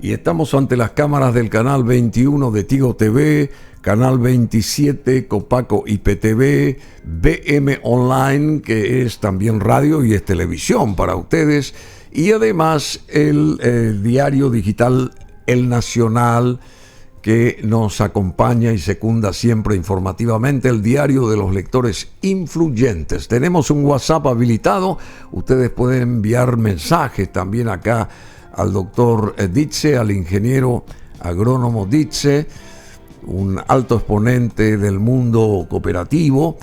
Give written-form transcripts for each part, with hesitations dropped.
Y estamos ante las cámaras del canal 21 de Tigo TV, canal 27 Copaco IPTV, BM Online, que es también radio y es televisión para ustedes, y además el diario digital El Nacional, que nos acompaña y secunda siempre informativamente, el diario de los lectores influyentes. Tenemos un WhatsApp habilitado, ustedes pueden enviar mensajes también acá al doctor Ditze, al ingeniero agrónomo Ditze, un alto exponente del mundo cooperativo.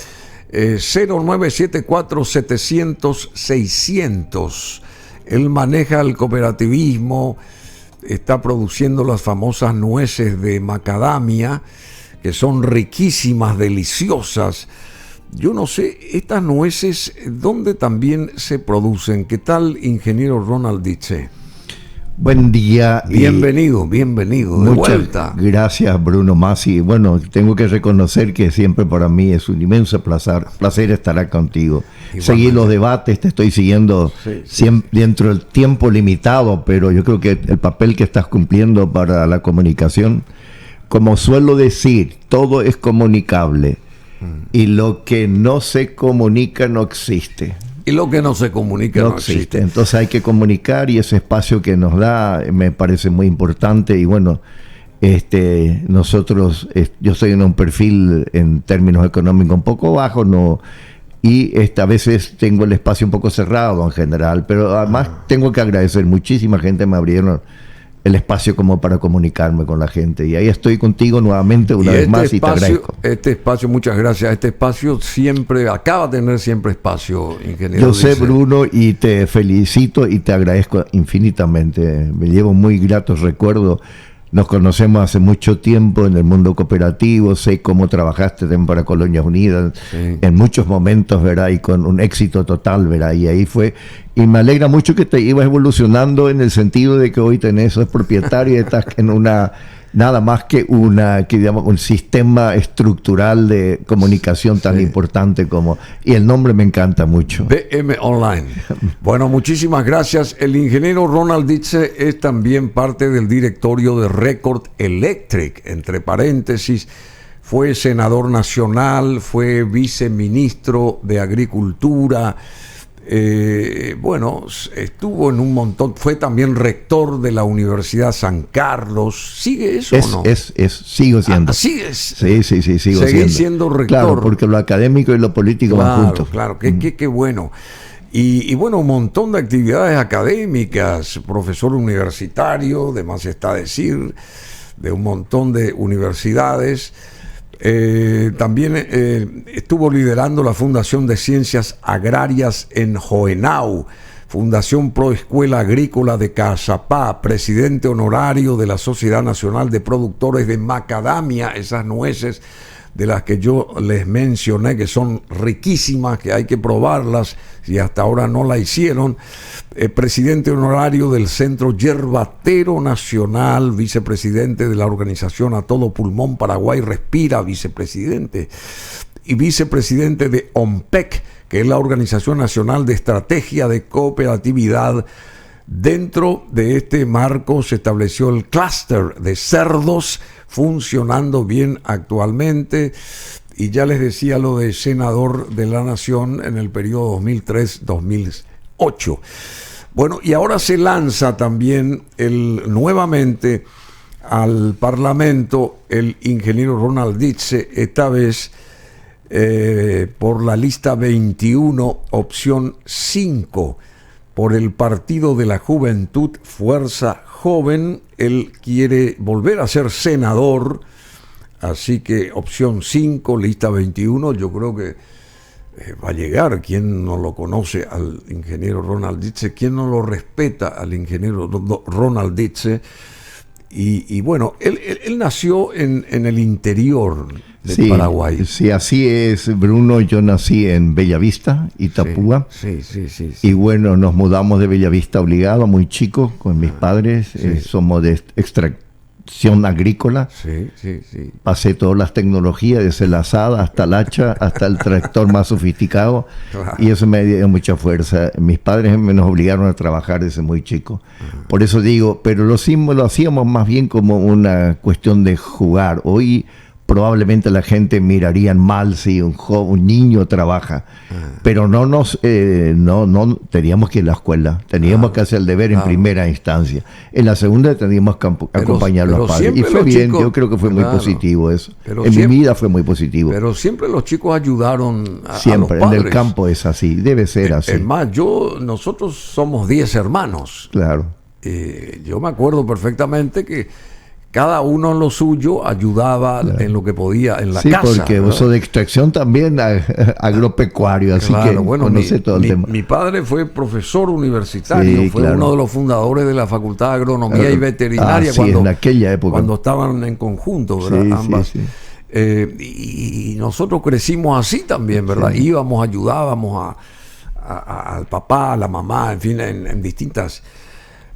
0974-700-600. Él maneja el cooperativismo, está produciendo las famosas nueces de macadamia, que son riquísimas, deliciosas. Yo no sé, estas nueces, ¿dónde también se producen? ¿Qué tal, ingeniero Ronald Ditze? Buen día. Bienvenido, de vuelta. Gracias, Bruno Masi. Bueno, tengo que reconocer que siempre para mí es un inmenso placer estar contigo. Seguir los debates, te estoy siguiendo dentro del tiempo limitado, pero yo creo que el papel que estás cumpliendo para la comunicación, como suelo decir, todo es comunicable y lo que no se comunica no existe. Y lo que no se comunica no existe. Entonces hay que comunicar, y ese espacio que nos da me parece muy importante. Y bueno, nosotros, yo estoy en un perfil en términos económicos un poco bajo, y a veces tengo el espacio un poco cerrado en general, pero además tengo que agradecer, muchísima gente me abrieron el espacio como para comunicarme con la gente, y ahí estoy contigo nuevamente una vez más, y te agradezco. Este espacio, muchas gracias. Este espacio siempre acaba de tener siempre espacio, ingeniero. Yo sé, Bruno, y te felicito y te agradezco infinitamente. Me llevo muy gratos recuerdos. Nos conocemos hace mucho tiempo en el mundo cooperativo, sé cómo trabajaste también para Colonias Unidas, en muchos momentos, ¿verdad? Y con un éxito total, ¿verdad? Y ahí fue, y me alegra mucho que te ibas evolucionando en el sentido de que hoy sos propietario y estás en nada más que digamos, un sistema estructural de comunicación tan importante y el nombre me encanta mucho. BM Online. Bueno, muchísimas gracias. El ingeniero Ronald Ditze es también parte del directorio de Record Electric, entre paréntesis. Fue senador nacional, fue viceministro de Agricultura. Bueno, estuvo en un montón, fue también rector de la Universidad San Carlos. ¿Sigue eso o no? Sigo siendo. ¿Sigues? Sí, sigo siendo rector. Claro, porque lo académico y lo político van juntos. Claro, qué bueno. Y bueno, un montón de actividades académicas, profesor universitario, de más está decir, de un montón de universidades. También estuvo liderando la Fundación de Ciencias Agrarias en Hohenau, Fundación Pro Escuela Agrícola de Caazapá, presidente honorario de la Sociedad Nacional de Productores de Macadamia, esas nueces de las que yo les mencioné, que son riquísimas, que hay que probarlas, si hasta ahora no la hicieron. Presidente honorario del Centro Yerbatero Nacional, vicepresidente de la organización A Todo Pulmón Paraguay Respira, vicepresidente, y vicepresidente de OMPEC, que es la Organización Nacional de Estrategia de Cooperatividad. Dentro de este marco se estableció el clúster de cerdos, funcionando bien actualmente, y ya les decía lo de senador de la Nación en el periodo 2003-2008. Bueno, y ahora se lanza también nuevamente al Parlamento el ingeniero Ronald Ditze, esta vez por la lista 21, opción 5, por el Partido de la Juventud Fuerza Joven. Él quiere volver a ser senador, así que opción 5, lista 21, yo creo que va a llegar. ¿Quién no lo conoce al ingeniero Ronald Ditze? ¿Quién no lo respeta al ingeniero Ronald Ditze? Y bueno, él nació en el interior de Paraguay. Sí, así es, Bruno. Yo nací en Bellavista, Itapúa. Sí. Y bueno, nos mudamos de Bellavista obligado, muy chicos, con mis padres. Somos producción agrícola. Sí. Pasé todas las tecnologías, desde la azada hasta el hacha, hasta el tractor más sofisticado. Claro. Y eso me dio mucha fuerza. Mis padres nos obligaron a trabajar desde muy chico. Por eso digo, pero lo hacíamos más bien como una cuestión de jugar. Hoy probablemente la gente miraría mal si un niño trabaja, pero no teníamos que ir a la escuela, teníamos que hacer el deber en primera instancia. En la segunda teníamos que acompañar a los padres. Y fue bien, chicos, yo creo que fue muy positivo eso. En mi vida fue muy positivo. Pero siempre los chicos ayudaron siempre, a los padres. En el campo es así, debe ser así. Es más, nosotros somos 10 hermanos. Claro. Yo me acuerdo perfectamente que cada uno en lo suyo ayudaba en lo que podía en la casa. Sí, porque vos sos de extracción también agropecuario, así que conoce todo el tema. Mi padre fue profesor universitario, fue uno de los fundadores de la Facultad de Agronomía y Veterinaria en aquella época. Cuando estaban en conjunto, ¿verdad? Ambas. Sí. Y nosotros crecimos así también, ¿verdad? Sí. Íbamos, ayudábamos al papá, a la mamá, en fin, en distintas...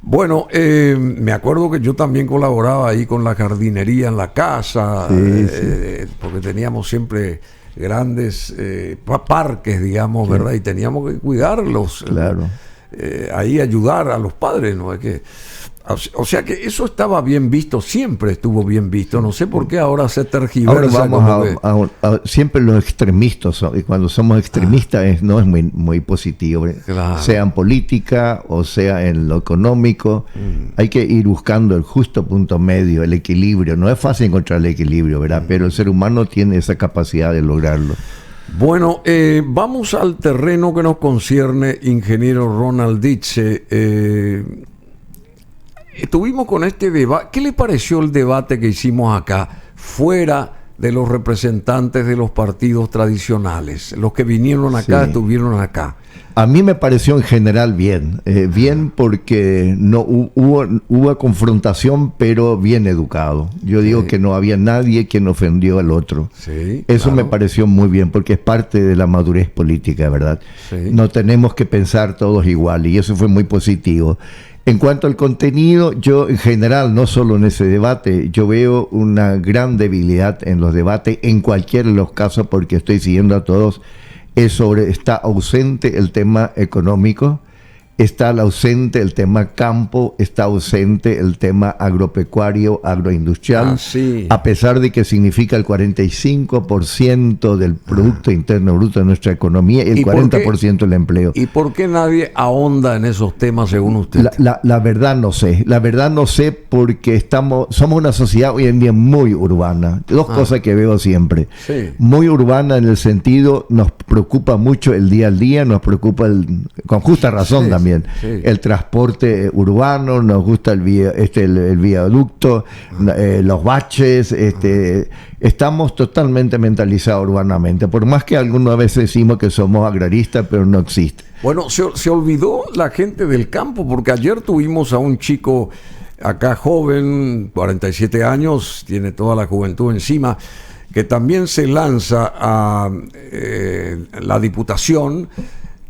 Bueno, me acuerdo que yo también colaboraba ahí con la jardinería en la casa, porque teníamos siempre grandes parques, digamos, ¿verdad? Y teníamos que cuidarlos, ahí ayudar a los padres, ¿no? Es que, o sea que eso estaba bien visto, siempre estuvo bien visto. No sé por qué ahora se tergiversa. Ahora vamos siempre los extremistas, y cuando somos extremistas no es muy positivo, sea en política o sea en lo económico. Hay que ir buscando el justo punto medio, el equilibrio. No es fácil encontrar el equilibrio, ¿verdad? Pero el ser humano tiene esa capacidad de lograrlo. Bueno, vamos al terreno que nos concierne, ingeniero Ronald Dietze. Estuvimos con este debate. ¿Qué le pareció el debate que hicimos acá, fuera de los representantes de los partidos tradicionales? Los que vinieron acá, estuvieron acá. A mí me pareció en general bien. Bien porque no hubo confrontación, pero bien educado. Yo digo que no había nadie quien ofendió al otro. Eso me pareció muy bien, porque es parte de la madurez política, ¿verdad? No tenemos que pensar todos igual, y eso fue muy positivo. En cuanto al contenido, yo en general, no solo en ese debate, yo veo una gran debilidad en los debates, en cualquiera de los casos, porque estoy siguiendo a todos, está ausente el tema económico, está ausente el tema campo, está ausente el tema agropecuario, agroindustrial, a pesar de que significa el 45% del Producto Interno Bruto de nuestra economía y el 40% del empleo. ¿Y por qué nadie ahonda en esos temas según usted? La verdad no sé, porque somos una sociedad hoy en día muy urbana. Dos cosas que veo siempre. Muy urbana en el sentido, nos preocupa mucho el día al día, nos preocupa con justa razón también. El transporte urbano, nos gusta el viaducto, los baches, estamos totalmente mentalizados urbanamente, por más que algunas veces decimos que somos agraristas, pero no existe. Bueno, se olvidó la gente del campo, porque ayer tuvimos a un chico acá joven, 47 años, tiene toda la juventud encima, que también se lanza a la diputación.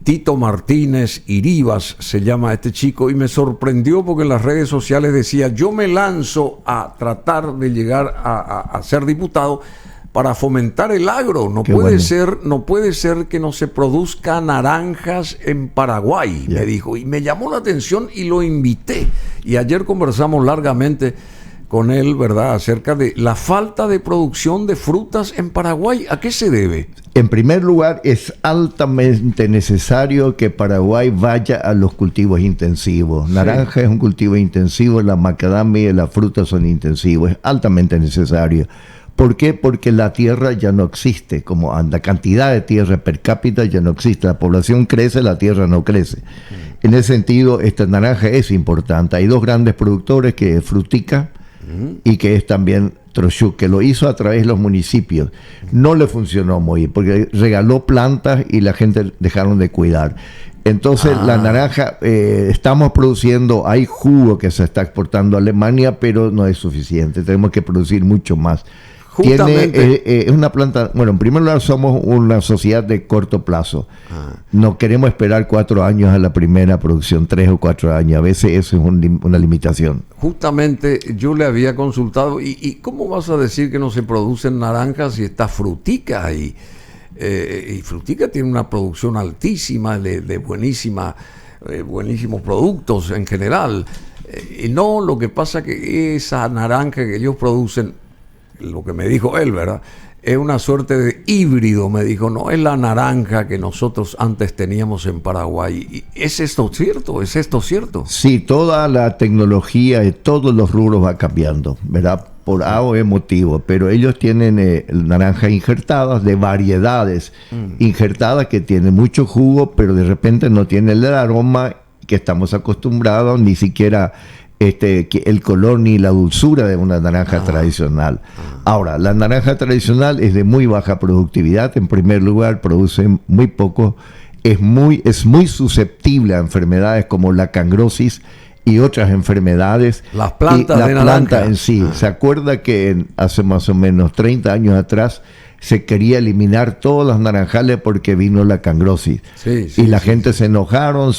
Tito Martínez Iribas se llama este chico, y me sorprendió porque en las redes sociales decía: yo me lanzo a tratar de llegar a ser diputado para fomentar el agro. No puede ser que no se produzca naranjas en Paraguay, me dijo, y me llamó la atención y lo invité. Y ayer conversamos largamente con él, ¿verdad?, acerca de la falta de producción de frutas en Paraguay. ¿A qué se debe? En primer lugar, es altamente necesario que Paraguay vaya a los cultivos intensivos. Naranja es un cultivo intensivo, la macadamia y las frutas son intensivos. Es altamente necesario. ¿Por qué? Porque la tierra ya no existe, como la cantidad de tierra per cápita ya no existe. La población crece, la tierra no crece. En ese sentido, esta naranja es importante. Hay dos grandes productores, que es Frutica y que es también Trochuk, que lo hizo a través de los municipios. No le funcionó muy bien, porque regaló plantas y la gente dejaron de cuidar. Entonces la naranja, estamos produciendo, hay jugo que se está exportando a Alemania, pero no es suficiente, tenemos que producir mucho más. Es una planta, bueno, en primer lugar somos una sociedad de corto plazo. No queremos esperar 4 años a la primera producción, 3 o 4 años. A veces eso es una limitación. Justamente yo le había consultado, ¿y cómo vas a decir que no se producen naranjas si está Frutica ahí? Y Frutica tiene una producción altísima de buenísimos productos en general. Y no, lo que pasa que esa naranja que ellos producen, lo que me dijo él, ¿verdad?, es una suerte de híbrido, me dijo, no es la naranja que nosotros antes teníamos en Paraguay. ¿Es esto cierto? ¿Es esto cierto? Sí, toda la tecnología de todos los rubros va cambiando, ¿verdad? Por A o E motivo, pero ellos tienen naranjas injertadas de variedades, injertadas que tienen mucho jugo, pero de repente no tienen el aroma que estamos acostumbrados, ni siquiera el color ni la dulzura de una naranja tradicional. Ahora, la naranja tradicional es de muy baja productividad. En primer lugar, produce muy poco, es muy susceptible a enfermedades como la cangrosis y otras enfermedades. Las plantas y de la planta naranja en sí. ¿Se acuerda que hace más o menos 30 años atrás se quería eliminar todos los naranjales porque vino la cangrosis? Y la gente se enojaron,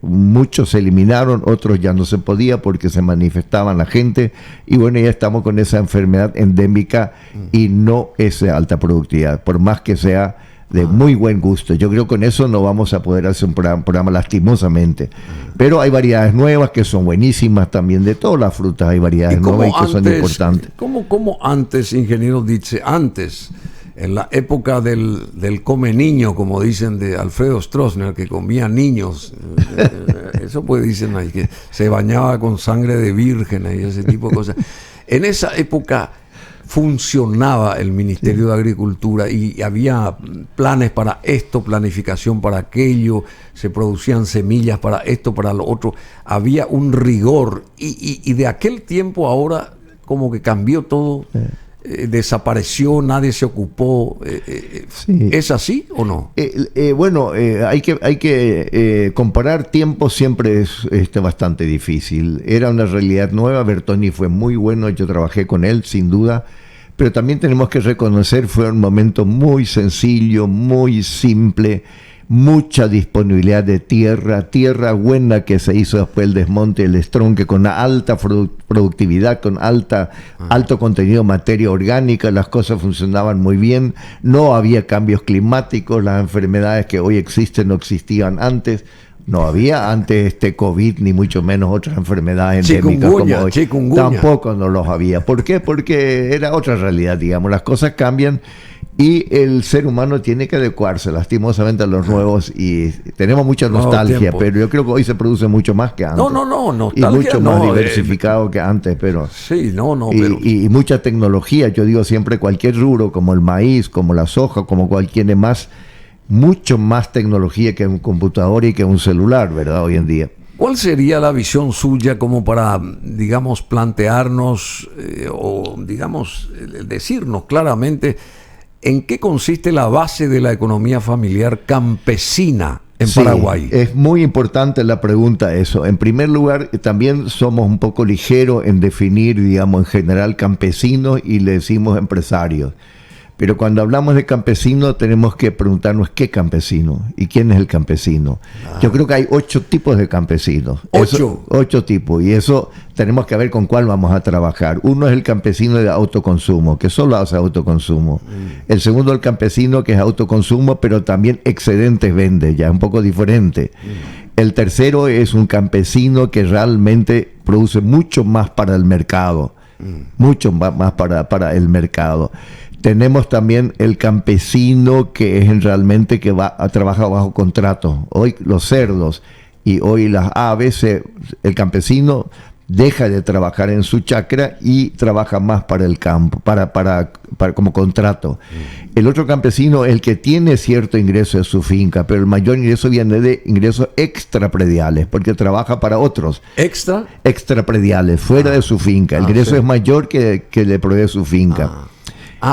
muchos se eliminaron, otros ya no se podía porque se manifestaban la gente, y bueno, ya estamos con esa enfermedad endémica y no es de alta productividad, por más que sea de muy buen gusto. Yo creo que con eso no vamos a poder hacer un programa lastimosamente. Pero hay variedades nuevas que son buenísimas también. De todas las frutas hay variedades nuevas y que son importantes. ¿Cómo antes, ingeniero, dice antes, en la época del come niño, como dicen de Alfredo Stroessner, que comía niños, eso pues dicen ahí, que se bañaba con sangre de vírgenes y ese tipo de cosas. En esa época funcionaba el Ministerio de Agricultura y había planes para esto, planificación para aquello, se producían semillas para esto, para lo otro, había un rigor y de aquel tiempo ahora como que cambió todo, desapareció, nadie se ocupó. ¿Es así o no? Bueno, hay que comparar tiempos, siempre es bastante difícil. Era una realidad nueva. Bertoni fue muy bueno, yo trabajé con él sin duda, pero también tenemos que reconocer fue un momento muy sencillo, muy simple, mucha disponibilidad de tierra buena que se hizo después del desmonte del estronque, con una alta productividad, con alto contenido de materia orgánica. Las cosas funcionaban muy bien, no había cambios climáticos, las enfermedades que hoy existen no existían antes. No había antes COVID, ni mucho menos otras enfermedades endémicas como hoy. Tampoco no los había. ¿Por qué? Porque era otra realidad, digamos. Las cosas cambian y el ser humano tiene que adecuarse lastimosamente a los nuevos, y tenemos mucha nostalgia, pero yo creo que hoy se produce mucho más que antes. No, nostalgia, y mucho más diversificado que antes, pero... Sí, y mucha tecnología. Yo digo siempre, cualquier rubro, como el maíz, como la soja, como cualquier más, mucho más tecnología que un computador y que un celular, ¿verdad? Hoy en día. ¿Cuál sería la visión suya como para, digamos, plantearnos o, digamos, decirnos claramente en qué consiste la base de la economía familiar campesina en Paraguay? Es muy importante la pregunta eso. En primer lugar, también somos un poco ligeros en definir, digamos, en general campesinos, y le decimos empresarios. Pero cuando hablamos de campesino tenemos que preguntarnos qué campesino y quién es el campesino. Yo creo que hay 8 tipos de campesinos. 8 tipos, y eso tenemos que ver con cuál vamos a trabajar. Uno es el campesino de autoconsumo, que solo hace autoconsumo. El segundo, el campesino que es autoconsumo, pero también excedentes vende, ya es un poco diferente. El tercero es un campesino que realmente produce mucho más para el mercado, mucho más para el mercado. Tenemos también el campesino que es realmente que va a trabajar bajo contrato. Hoy los cerdos y hoy las aves, el campesino deja de trabajar en su chacra y trabaja más para el campo, para como contrato. El otro campesino es el que tiene cierto ingreso de su finca, pero el mayor ingreso viene de ingresos extraprediales, porque trabaja para otros. Extraprediales, fuera de su finca. El ingreso es mayor que le provee su finca.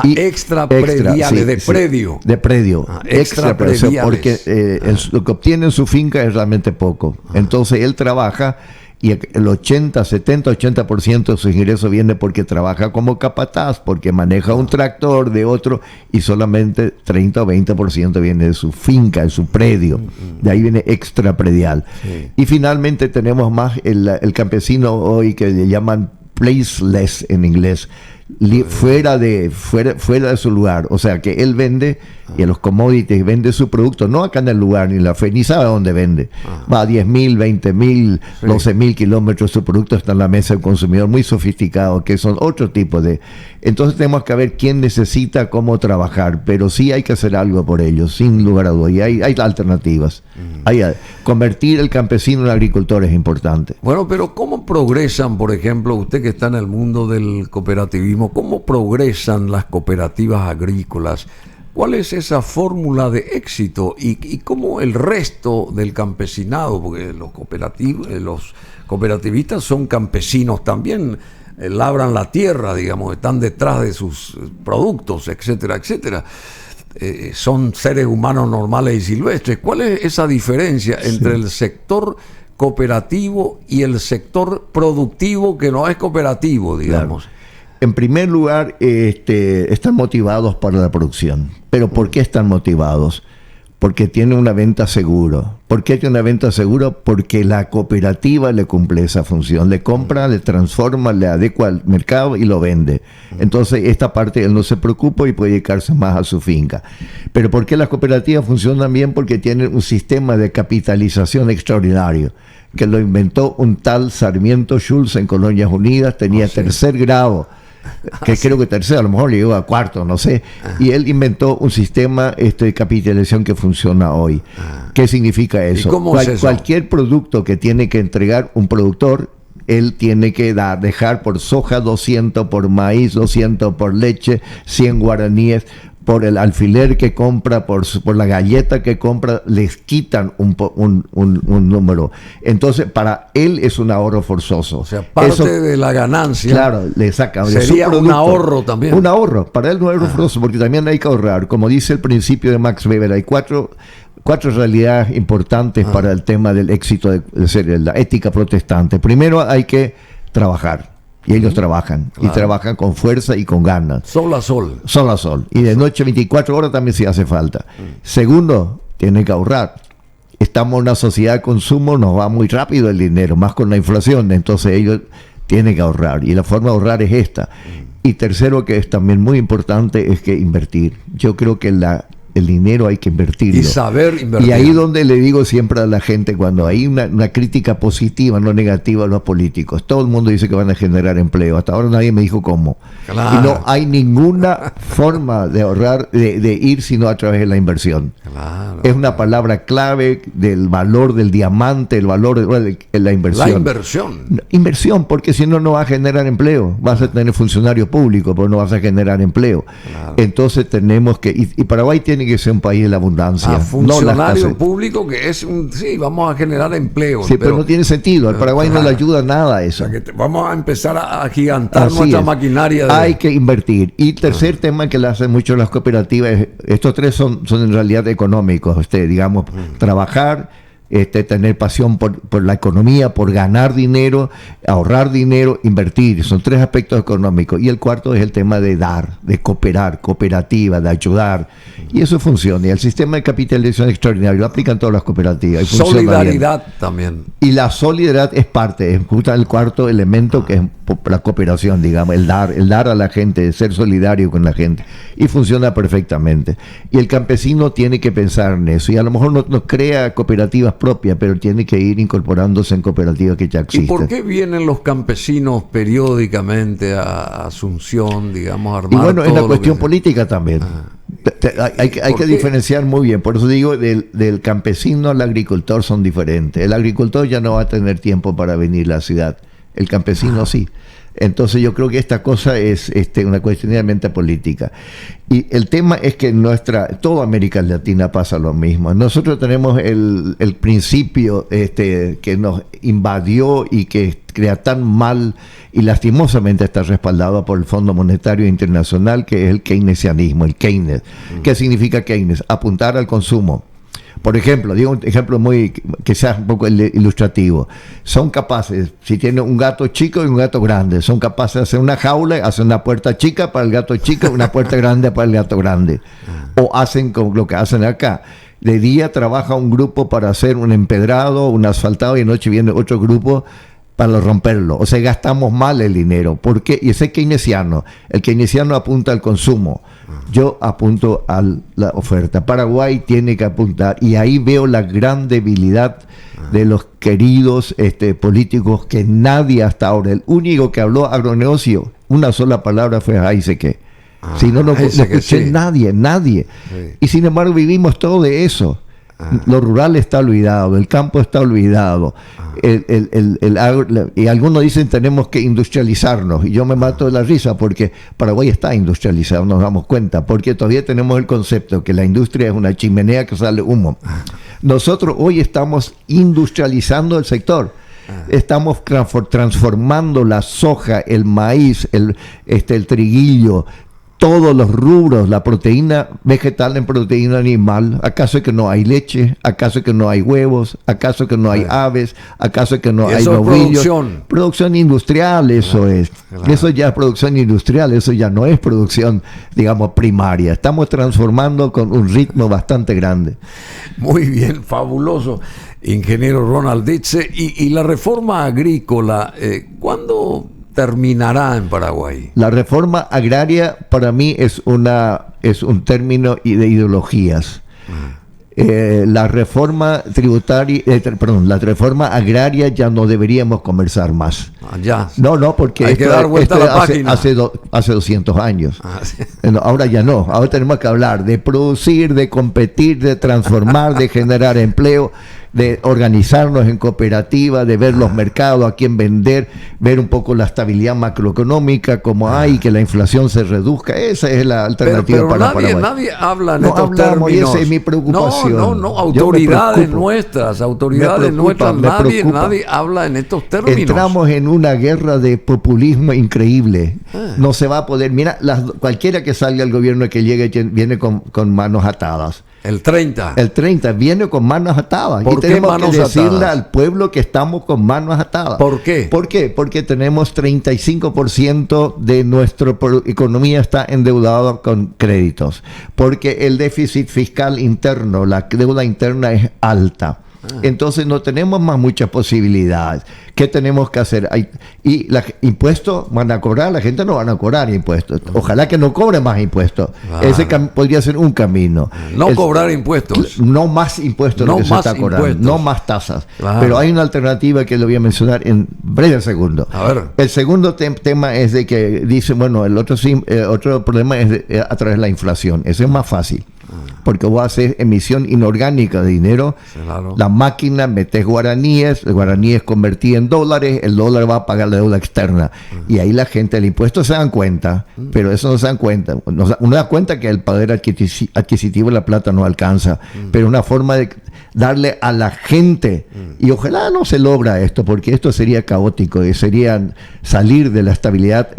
Extraprediales, de predio. De predio. Extraprediales. Porque lo que obtiene en su finca es realmente poco. Entonces él trabaja y el 70-80% de sus ingresos viene porque trabaja como capataz, porque maneja un tractor de otro, y solamente 30 o 20% viene de su finca, de su predio. De ahí viene extra predial. Sí. Y finalmente tenemos más el campesino hoy que le llaman placeless en inglés, fuera de su lugar, o sea que él vende y a los commodities vende su producto, no acá en el lugar ni la fe, ni sabe dónde vende, va a 10.000, 20.000, Sí. 12.000 kilómetros, su producto está en la mesa del consumidor, muy sofisticado, que son otro tipo de... Entonces tenemos que ver quién necesita cómo trabajar, pero sí hay que hacer algo por ellos, sin lugar a dudas, y hay alternativas. Convertir el campesino en agricultor es importante. Bueno, pero ¿cómo progresan, por ejemplo, usted que está en el mundo del cooperativismo, cómo progresan las cooperativas agrícolas? ¿Cuál es esa fórmula de éxito y cómo el resto del campesinado, porque los cooperativistas son campesinos también, labran la tierra, digamos, están detrás de sus productos, etcétera, etcétera. Son seres humanos normales y silvestres. ¿Cuál es esa diferencia entre el sector cooperativo y el sector productivo que no es cooperativo, digamos? Claro. En primer lugar, están motivados para la producción. ¿Pero por qué están motivados? Porque tienen una venta segura. ¿Por qué tiene una venta segura? Porque la cooperativa le cumple esa función. Le compra, le transforma, le adecua al mercado y lo vende. Entonces, esta parte él no se preocupa y puede dedicarse más a su finca. ¿Pero por qué las cooperativas funcionan bien? Porque tienen un sistema de capitalización extraordinario, que lo inventó un tal Sarmiento Schultz en Colonias Unidas, tenía tercer grado, que creo que tercero, a lo mejor llegó a cuarto, no sé, y él inventó un sistema de capitalización que funciona hoy. ¿Qué significa eso? ¿Y cómo es eso? Cualquier producto que tiene que entregar un productor, él tiene que dejar por soja 200, por maíz 200, por leche 100 guaraníes, por el alfiler que compra, por la galleta que compra, les quitan un número. Entonces, para él es un ahorro forzoso. O sea, parte de la ganancia. Claro, le saca. Sería un ahorro también. Un ahorro. Para él no es forzoso, porque también hay que ahorrar. Como dice el principio de Max Weber, hay cuatro realidades importantes para el tema del éxito de la ética protestante. Primero, hay que trabajar. Y ellos trabajan, y trabajan con fuerza y con ganas. Sol a sol. Sol a sol. Y de noche 24 horas también si hace falta. Segundo, tienen que ahorrar. Estamos en una sociedad de consumo, nos va muy rápido el dinero, más con la inflación. Entonces ellos tienen que ahorrar. Y la forma de ahorrar es esta. Y tercero, que es también muy importante, es que invertir. Yo creo que el dinero hay que invertirlo. Y saber invertir. Y ahí donde le digo siempre a la gente, cuando hay una crítica positiva, no negativa a los políticos, todo el mundo dice que van a generar empleo. Hasta ahora nadie me dijo cómo. Claro. Y no hay ninguna forma de ahorrar, de ir, sino a través de la inversión. Claro. Es una palabra clave del valor del diamante, el valor de la inversión. La inversión. Inversión, porque si no, no va a generar empleo. Vas a tener funcionarios públicos, pero no vas a generar empleo. Claro. Entonces tenemos que... Y Paraguay tiene que ser un país de la abundancia. Funcionario público que es sí, vamos a generar empleo. Sí, pero no tiene sentido. Al Paraguay no le ayuda nada a eso. O sea, que vamos a empezar a agigantar nuestra maquinaria. Hay que invertir. Y tercer tema que le hacen mucho las cooperativas, estos tres son en realidad económicos. Digamos, trabajar, tener pasión por la economía, por ganar dinero, ahorrar dinero, invertir. Son tres aspectos económicos. Y el cuarto es el tema de dar, de cooperar, cooperativa, de ayudar. Y eso funciona. Y el sistema de capitalización extraordinario lo aplican todas las cooperativas. Y solidaridad también. Y la solidaridad es parte, es justo el cuarto elemento, que es la cooperación, digamos, el dar a la gente, ser solidario con la gente. Y funciona perfectamente. Y el campesino tiene que pensar en eso. Y a lo mejor no crea cooperativas propias, pero tiene que ir incorporándose en cooperativas que ya existen. ¿Y por qué vienen los campesinos periódicamente a Asunción, digamos, a armar? Y bueno, es la cuestión política también. Hay que diferenciar muy bien. Por eso digo, del campesino al agricultor son diferentes. El agricultor ya no va a tener tiempo para venir a la ciudad. El campesino sí. Entonces yo creo que esta cosa es una cuestión meramente política. Y el tema es que toda América Latina pasa lo mismo. Nosotros tenemos el principio que nos invadió y que crea tan mal, y lastimosamente está respaldado por el Fondo Monetario Internacional, que es el keynesianismo, el Keynes. ¿Qué significa Keynes? Apuntar al consumo. Por ejemplo, digo un ejemplo que sea un poco ilustrativo. Son capaces, si tienen un gato chico y un gato grande, son capaces de hacer una jaula, hacen una puerta chica para el gato chico, una puerta grande para el gato grande. O hacen con lo que hacen acá. De día trabaja un grupo para hacer un empedrado, un asfaltado, y de noche viene otro grupo para romperlo. O sea, gastamos mal el dinero. ¿Por qué? Y ese es keynesiano. El keynesiano apunta al consumo. Yo apunto a la oferta. Paraguay tiene que apuntar, y ahí veo la gran debilidad de los queridos políticos, que nadie hasta ahora, el único que habló agronegocio, una sola palabra fue Jaiseke. Si no escuché sí. nadie. Sí. Y sin embargo vivimos todo de eso. Lo rural está olvidado, el campo está olvidado. Y algunos dicen tenemos que industrializarnos, y yo me mato de la risa porque Paraguay está industrializado, nos damos cuenta, porque todavía tenemos el concepto que la industria es una chimenea que sale humo. Nosotros hoy estamos industrializando el sector. Estamos transformando la soja, el maíz, el triguillo, todos los rubros, la proteína vegetal en proteína animal. ¿Acaso es que no hay leche? ¿Acaso es que no hay huevos? ¿Acaso es que no hay aves? ¿Acaso es que no hay novillos? Producción industrial, eso es. Claro. Eso ya es producción industrial, eso ya no es producción, digamos, primaria. Estamos transformando con un ritmo bastante grande. Muy bien, fabuloso, ingeniero Ronald Ditze. Y la reforma agrícola, ¿cuándo terminará en Paraguay? La reforma agraria para mí es un término de ideologías. La reforma tributaria, la reforma agraria ya no deberíamos conversar más. Ya. No, porque hay que dar vuelta a la página. Hace 200 años. Sí. Ahora ya no. Ahora tenemos que hablar de producir, de competir, de transformar, de generar empleo, de organizarnos en cooperativa, de ver los mercados, a quién vender, ver un poco la estabilidad macroeconómica, como hay, que la inflación se reduzca. Esa es la alternativa pero para Paraguay. Nadie habla en estos términos. Y esa es mi preocupación. No, autoridades nuestras, nadie habla en estos términos. Entramos en una guerra de populismo increíble. No se va a poder. Mira, cualquiera que salga al gobierno que llegue viene con manos atadas. El 30 viene con manos atadas. ¿Por qué tenemos manos que decirle atadas? Al pueblo que estamos con manos atadas. ¿Por qué? ¿Por qué? Porque tenemos 35% de nuestra economía está endeudada con créditos. Porque el déficit fiscal interno, la deuda interna es alta. Entonces no tenemos más muchas posibilidades. ¿Qué tenemos que hacer? Impuestos van a cobrar, la gente no van a cobrar impuestos. Ojalá que no cobre más impuestos. Ese podría ser un camino. Cobrar impuestos. No más impuestos lo que se está cobrando. No más tasas. Pero hay una alternativa que le voy a mencionar en breve segundo. A ver. El segundo tema es de que dice, bueno, el otro problema es a través de la inflación. Ese es más fácil. Porque vos haces emisión inorgánica de dinero, claro. La máquina metes guaraníes, el guaraní es convertido en dólares, el dólar va a pagar la deuda externa. Y ahí la gente, el impuesto se dan cuenta, pero eso no se dan cuenta. Uno da cuenta que el poder adquisitivo de la plata no alcanza, pero una forma de darle a la gente, y ojalá no se logra esto, porque esto sería caótico, y sería salir de la estabilidad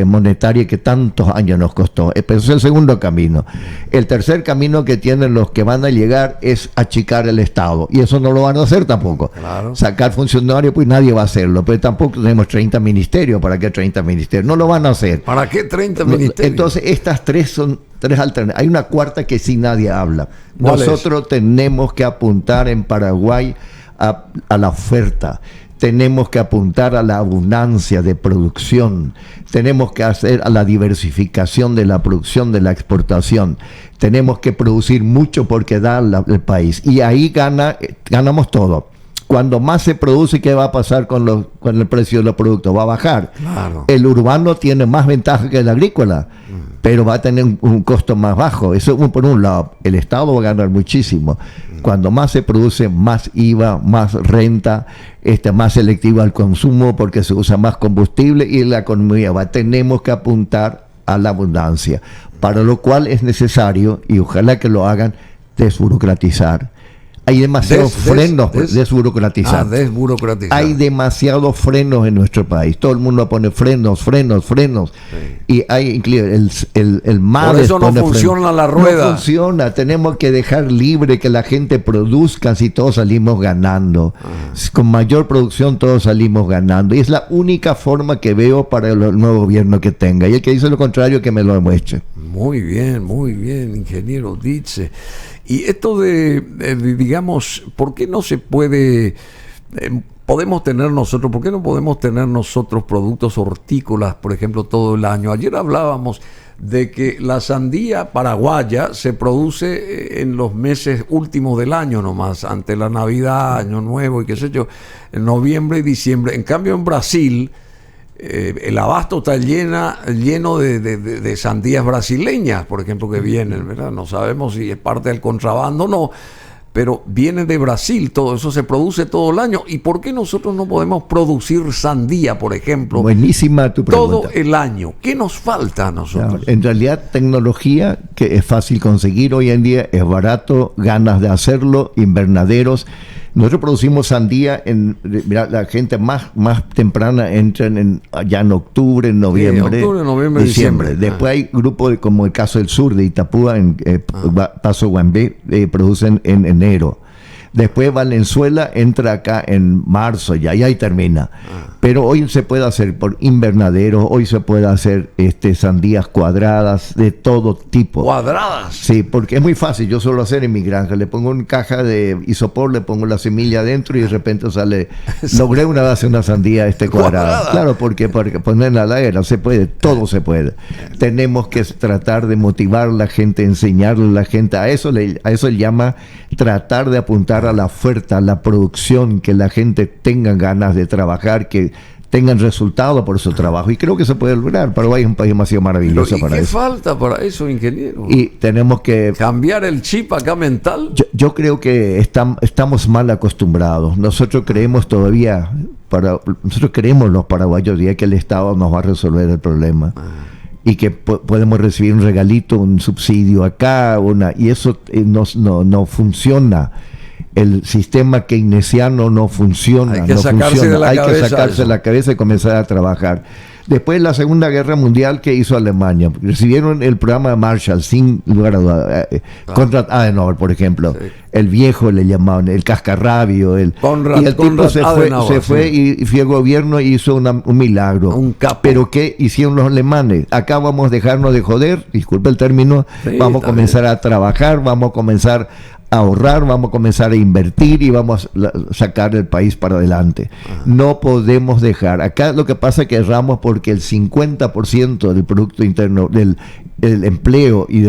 monetaria que tantos años nos costó. Pero es el segundo camino. El tercer camino que tienen los que van a llegar es achicar el Estado, y eso no lo van a hacer tampoco. Claro. Sacar funcionarios, pues nadie va a hacerlo, pero tampoco tenemos 30 ministerios. ¿Para qué 30 ministerios? No lo van a hacer. ¿Para qué 30 ministerios? Entonces estas tres son tres alternativas. Hay una cuarta que sí nadie habla. Nosotros tenemos que apuntar en Paraguay a la oferta. Tenemos que apuntar a la abundancia de producción. Tenemos que hacer a la diversificación de la producción, de la exportación. Tenemos que producir mucho porque da el país. Y ahí ganamos todo. Cuando más se produce, ¿qué va a pasar con el precio de los productos? Va a bajar. Claro. El urbano tiene más ventaja que el agrícola, pero va a tener un costo más bajo. Eso por un lado. El Estado va a ganar muchísimo. Cuando más se produce, más IVA, más renta, más selectiva al consumo porque se usa más combustible y la economía va. Tenemos que apuntar a la abundancia, para lo cual es necesario, y ojalá que lo hagan, desburocratizar. Hay demasiados frenos desburocratizados. Desburocratizar. Hay demasiados frenos en nuestro país. Todo el mundo pone frenos. Sí. Y hay inclusive el MADES. Por eso no funciona la rueda. No funciona. Tenemos que dejar libre que la gente produzca, si todos salimos ganando. Con mayor producción todos salimos ganando. Y es la única forma que veo para el nuevo gobierno que tenga. Y el que dice lo contrario, que me lo demuestre. Muy bien, ingeniero, dice. Y esto digamos, ¿por qué no se puede, ¿por qué no podemos tener nosotros productos hortícolas, por ejemplo, todo el año? Ayer hablábamos de que la sandía paraguaya se produce en los meses últimos del año nomás, ante la Navidad, Año Nuevo y qué sé yo, en noviembre y diciembre. En cambio, en Brasil, el abasto está lleno de sandías brasileñas, por ejemplo, que vienen, ¿verdad? No sabemos si es parte del contrabando o no, pero viene de Brasil, todo eso se produce todo el año. ¿Y por qué nosotros no podemos producir sandía, por ejemplo? Buenísima tu pregunta. Todo el año. ¿Qué nos falta a nosotros? En realidad, tecnología que es fácil conseguir hoy en día, es barato, ganas de hacerlo, invernaderos. Nosotros producimos sandía, la gente más temprana entra ya en octubre, en noviembre, diciembre. Después hay grupos como el caso del sur de Itapúa, en Paso Guambé, producen en enero. Después Valenzuela entra acá en marzo y ahí termina. Pero hoy se puede hacer por invernaderos, hoy se puede hacer sandías cuadradas de todo tipo. ¿Cuadradas? Sí, porque es muy fácil. Yo suelo hacer en mi granja. Le pongo una caja de isopor, le pongo la semilla adentro y de repente sale. Logré una vez una sandía cuadrada. Claro, porque ponerla a la era se puede, todo se puede. Tenemos que tratar de motivar a la gente, enseñarle a la gente. A eso le llama tratar de apuntar a la oferta, a la producción, que la gente tenga ganas de trabajar, que tengan resultado por su trabajo, y creo que se puede lograr. Paraguay es un país demasiado maravilloso para eso. ¿Qué falta para eso, ingeniero? Y tenemos que cambiar el chip acá mental. Yo creo que estamos mal acostumbrados. Nosotros creemos los paraguayos que el Estado nos va a resolver el problema. Y que podemos recibir un regalito, un subsidio acá, y eso no funciona. El sistema keynesiano no funciona. Hay que sacarse de la cabeza y comenzar a trabajar. Después de la Segunda Guerra Mundial, ¿qué hizo Alemania? Recibieron el programa de Marshall, sin lugar a dudas. Conrad Adenauer, por ejemplo. Sí. El viejo le llamaban, el cascarrabio. Y el tipo se fue y fue al gobierno y hizo un milagro. Un capo. Pero ¿qué hicieron los alemanes? Acá vamos a dejarnos de joder, disculpe el término, vamos a comenzar a trabajar, vamos a comenzar a ahorrar, vamos a comenzar a invertir y vamos a sacar el país para adelante. No podemos dejar. Acá lo que pasa es que erramos porque el 50% del Producto Interno, del empleo y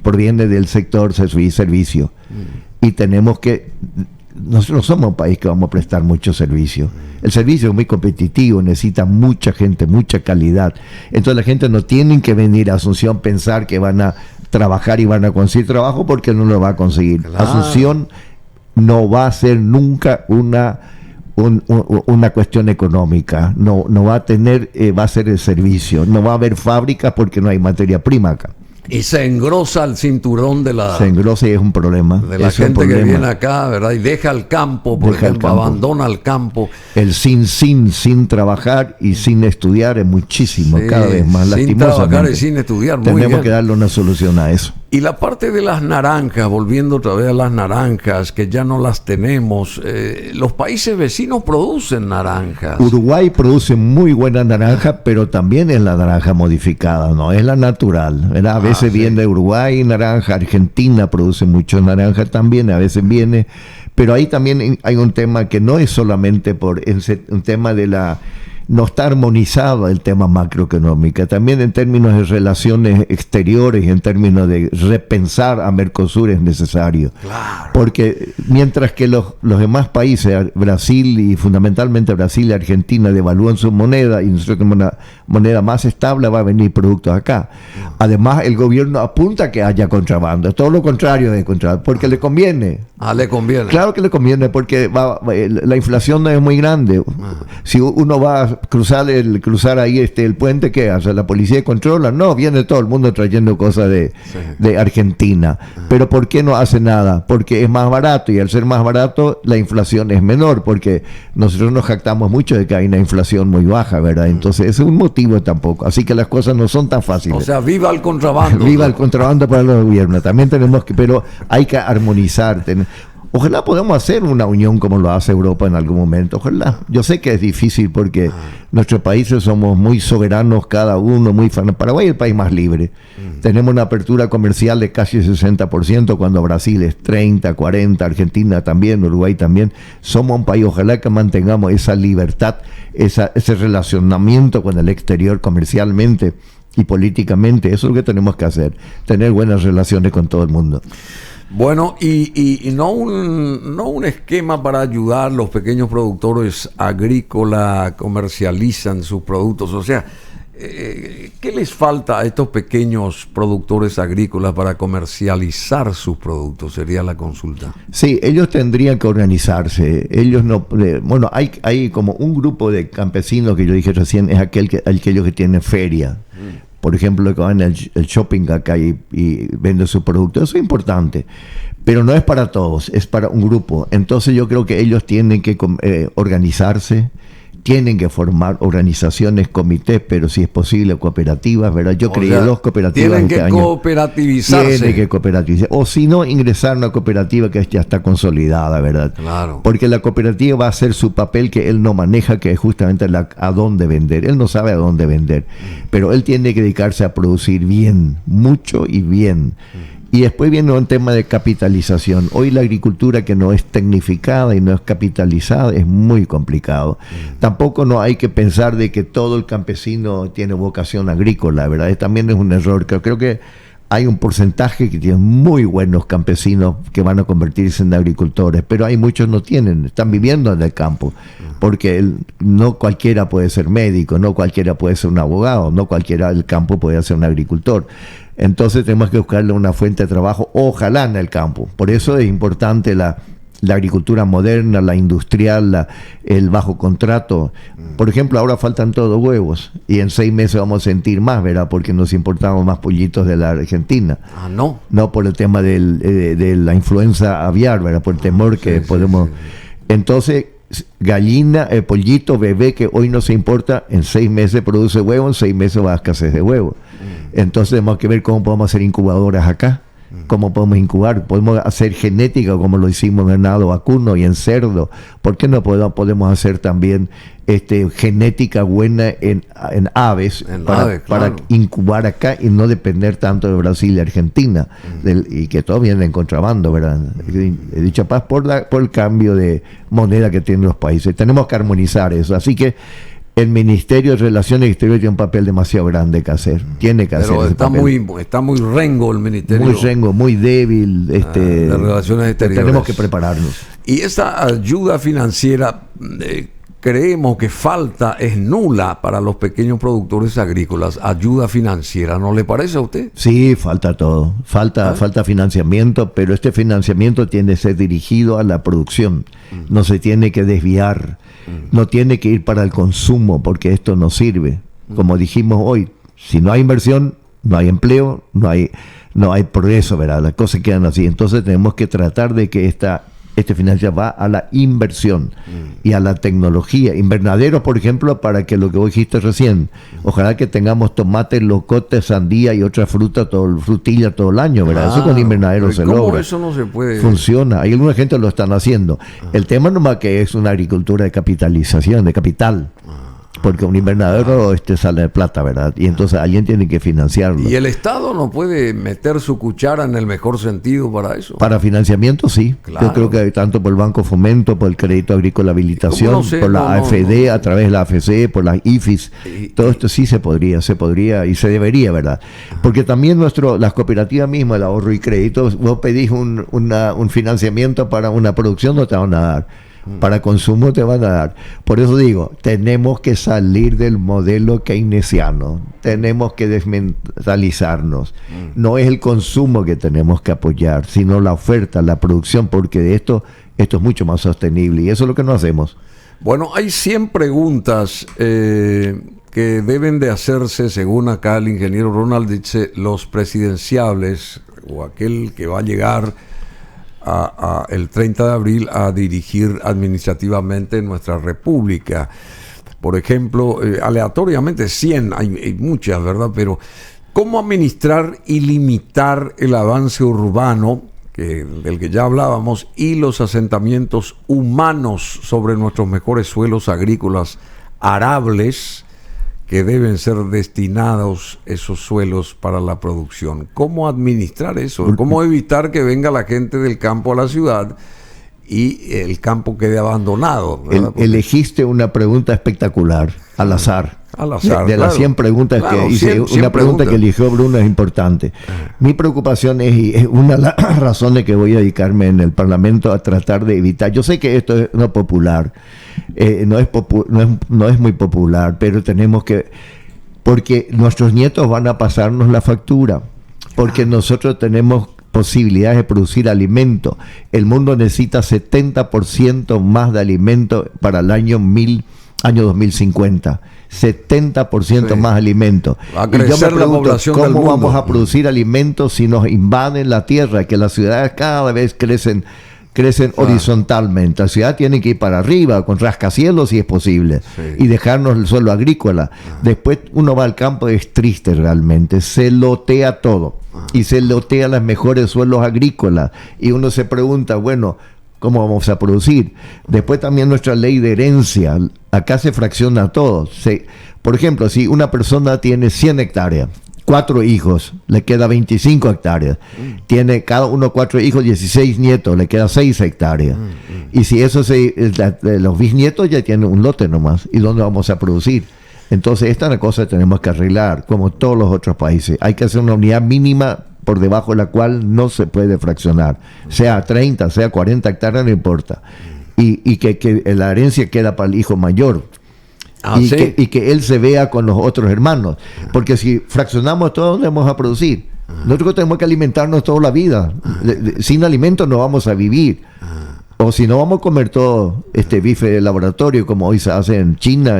proviene del sector servicio. Y tenemos que... Nosotros no somos un país que vamos a prestar mucho servicio. El servicio es muy competitivo, necesita mucha gente, mucha calidad. Entonces la gente no tiene que venir a Asunción pensar que van a trabajar y van a conseguir trabajo, porque no lo va a conseguir. Claro. Asunción no va a ser nunca una cuestión económica, no va a tener, va a ser el servicio, no va a haber fábricas porque no hay materia prima acá. Y se engrosa el cinturón de la... Se engrosa y es un problema. De la gente que viene acá, ¿verdad? Y deja el campo, por ejemplo, abandona el campo. El sin trabajar y sin estudiar es muchísimo, cada vez más, lastimosamente. Sin trabajar y sin estudiar, muy bien. Tenemos que darle una solución a eso. Y la parte de las naranjas, volviendo otra vez a las naranjas, que ya no las tenemos, los países vecinos producen naranjas. Uruguay produce muy buena naranja, pero también es la naranja modificada, no es la natural, ¿verdad? A veces viene de Uruguay naranja, Argentina produce mucho naranja también, a veces viene, pero ahí también hay un tema que no es solamente un tema de la... No está armonizado el tema macroeconómico, también en términos de relaciones exteriores, en términos de repensar a Mercosur es necesario. Claro. Porque mientras que los demás países, Brasil y fundamentalmente Brasil y Argentina, devalúan su moneda y nosotros tenemos una moneda más estable, va a venir productos acá. Además, el gobierno apunta a que haya contrabando, es todo lo contrario de contrabando, porque le conviene. Le conviene. Claro que le conviene, porque la inflación no es muy grande. Si uno va a cruzar ahí el puente, ¿qué hace? ¿La policía controla? No, viene todo el mundo trayendo cosas de Argentina. Pero ¿por qué no hace nada? Porque es más barato, y al ser más barato, la inflación es menor, porque nosotros nos jactamos mucho de que hay una inflación muy baja, ¿verdad? Entonces, ese es un motivo tampoco. Así que las cosas no son tan fáciles. O sea, viva el contrabando. Viva el contrabando para los gobiernos. También tenemos que, pero hay que armonizar. Ojalá podamos hacer una unión como lo hace Europa en algún momento. Ojalá. Yo sé que es difícil porque nuestros países somos muy soberanos, cada uno muy Paraguay es el país más libre. Tenemos una apertura comercial de casi 60%, cuando Brasil es 30, 40, Argentina también, Uruguay también. Somos un país, ojalá que mantengamos esa libertad, ese relacionamiento con el exterior comercialmente y políticamente. Eso es lo que tenemos que hacer, tener buenas relaciones con todo el mundo. Bueno, y no un esquema para ayudar a los pequeños productores agrícolas, comercializan sus productos. O sea, ¿qué les falta a estos pequeños productores agrícolas para comercializar sus productos? Sería la consulta. Sí, ellos tendrían que organizarse. Ellos no, bueno, hay como un grupo de campesinos que yo dije recién, es aquellos que tienen feria. Por ejemplo, que van al shopping acá y venden sus productos. Eso es importante, pero no es para todos, es para un grupo. Entonces yo creo que ellos tienen que organizarse, tienen que formar organizaciones, comités, pero si es posible cooperativas, ¿verdad? Yo creé 2 cooperativas este año. Tienen que cooperativizarse. O si no, ingresar a una cooperativa que ya está consolidada, ¿verdad? Claro. Porque la cooperativa va a hacer su papel que él no maneja, que es justamente a dónde vender. Él no sabe a dónde vender, pero él tiene que dedicarse a producir bien, mucho y bien. Y después viene un tema de capitalización. Hoy la agricultura que no es tecnificada y no es capitalizada es muy complicado. Tampoco no hay que pensar de que todo el campesino tiene vocación agrícola, ¿verdad? También es un error. Creo que hay un porcentaje que tiene muy buenos campesinos que van a convertirse en agricultores, pero hay muchos no tienen, están viviendo en el campo, porque no cualquiera puede ser médico, no cualquiera puede ser un abogado, no cualquiera del campo puede ser un agricultor. Entonces tenemos que buscarle una fuente de trabajo, ojalá en el campo. Por eso es importante la agricultura moderna, la industrial, el bajo contrato. Por ejemplo, ahora faltan todos huevos y en 6 meses vamos a sentir más, ¿verdad? Porque nos importamos más pollitos de la Argentina. No. No por el tema de la influenza aviar, ¿verdad? Por el temor que podemos... Sí. Entonces, gallina, pollito, bebé, que hoy no se importa, en 6 meses produce huevo, en 6 meses va a escasez de huevo. Entonces tenemos que ver cómo podemos hacer incubadoras acá. ¿Cómo podemos incubar? Podemos hacer genética como lo hicimos en ganado vacuno y en cerdo. ¿Por qué no podemos hacer también genética buena en aves para incubar acá y no depender tanto de Brasil y Argentina? Y que todo viene en contrabando, ¿verdad? Dicha paz por el cambio de moneda que tienen los países. Tenemos que armonizar eso. Así que el Ministerio de Relaciones Exteriores tiene un papel demasiado grande que hacer. Tiene que hacer ese papel. Está muy rengo el Ministerio. Muy rengo, muy débil. De Relaciones Exteriores. Tenemos que prepararnos. Y esa ayuda financiera, creemos que es nula para los pequeños productores agrícolas. Ayuda financiera, ¿no le parece a usted? Sí, falta todo. Falta financiamiento, pero este financiamiento tiene que ser dirigido a la producción. No se tiene que desviar. No tiene que ir para el consumo, porque esto no sirve. Como dijimos hoy, si no hay inversión, no hay empleo, no hay progreso, ¿verdad? Las cosas quedan así. Entonces tenemos que tratar de que este financiamiento va a la inversión y a la tecnología. Invernaderos, por ejemplo, para que lo que vos dijiste recién, ojalá que tengamos tomates, locotes, sandía y otras frutas, frutilla todo el año, ¿verdad? Eso con invernaderos se logra. Eso no se puede. Funciona. Hay alguna gente lo están haciendo. El tema nomás que es una agricultura de capitalización, de capital. Porque un invernadero sale de plata, ¿verdad? Y entonces alguien tiene que financiarlo. ¿Y el Estado no puede meter su cuchara en el mejor sentido para eso? Para financiamiento, sí. Claro. Yo creo que tanto por el Banco Fomento, por el Crédito Agrícola Habilitación, por la AFD, a través de la AFC, por las IFIS, todo esto sí se podría y se debería, ¿verdad? Porque también las cooperativas mismas, el ahorro y crédito, vos pedís un financiamiento para una producción, no te van a dar. Para consumo te van a dar. Por eso digo, tenemos que salir del modelo keynesiano, tenemos que desmentalizarnos. No es el consumo que tenemos que apoyar, sino la oferta, la producción, porque de esto es mucho más sostenible, y eso es lo que no hacemos. Bueno, hay 100 preguntas que deben de hacerse, según acá el ingeniero Ronald dice, los presidenciables, o aquel que va a llegar el 30 de abril a dirigir administrativamente nuestra república. Por ejemplo, aleatoriamente 100, hay muchas, ¿verdad? Pero ¿cómo administrar y limitar el avance urbano, del que ya hablábamos, y los asentamientos humanos sobre nuestros mejores suelos agrícolas arables, que deben ser destinados esos suelos para la producción? ¿Cómo administrar eso? ¿Cómo evitar que venga la gente del campo a la ciudad y el campo quede abandonado? Elegiste una pregunta espectacular, al azar. Al azar, de las 100 preguntas que hice, una pregunta que eligió Bruno es importante. Mi preocupación es una de las razones que voy a dedicarme en el Parlamento a tratar de evitar. Yo sé que esto es no popular, no es muy popular, pero tenemos que, porque nuestros nietos van a pasarnos la factura, porque nosotros tenemos posibilidades de producir alimento. El mundo necesita 70% más de alimento para el año 2050. 70% más alimento. Va a crecer, y yo me pregunto, ¿cómo vamos a producir alimentos si nos invaden la tierra? Que las ciudades cada vez crecen horizontalmente. La ciudad tiene que ir para arriba, con rascacielos si es posible, y dejarnos el suelo agrícola. Después uno va al campo, es triste realmente, se lotea todo, y se lotea los mejores suelos agrícolas, y uno se pregunta, bueno, ¿cómo vamos a producir? Después también nuestra ley de herencia, acá se fracciona todo. Por ejemplo, si una persona tiene 100 hectáreas, 4 hijos, le queda 25 hectáreas. Tiene cada uno 4 hijos, 16 nietos, le queda 6 hectáreas. Y si eso los bisnietos ya tienen un lote nomás. ¿Y dónde vamos a producir? Entonces, esta es la cosa que tenemos que arreglar, como todos los otros países. Hay que hacer una unidad mínima por debajo de la cual no se puede fraccionar, sea 30, sea 40 hectáreas, no importa, y que la herencia queda para el hijo mayor, y que él se vea con los otros hermanos, porque si fraccionamos todo, ¿dónde vamos a producir? Nosotros tenemos que alimentarnos toda la vida, sin alimentos no vamos a vivir, o si no vamos a comer todo bife de laboratorio como hoy se hace en China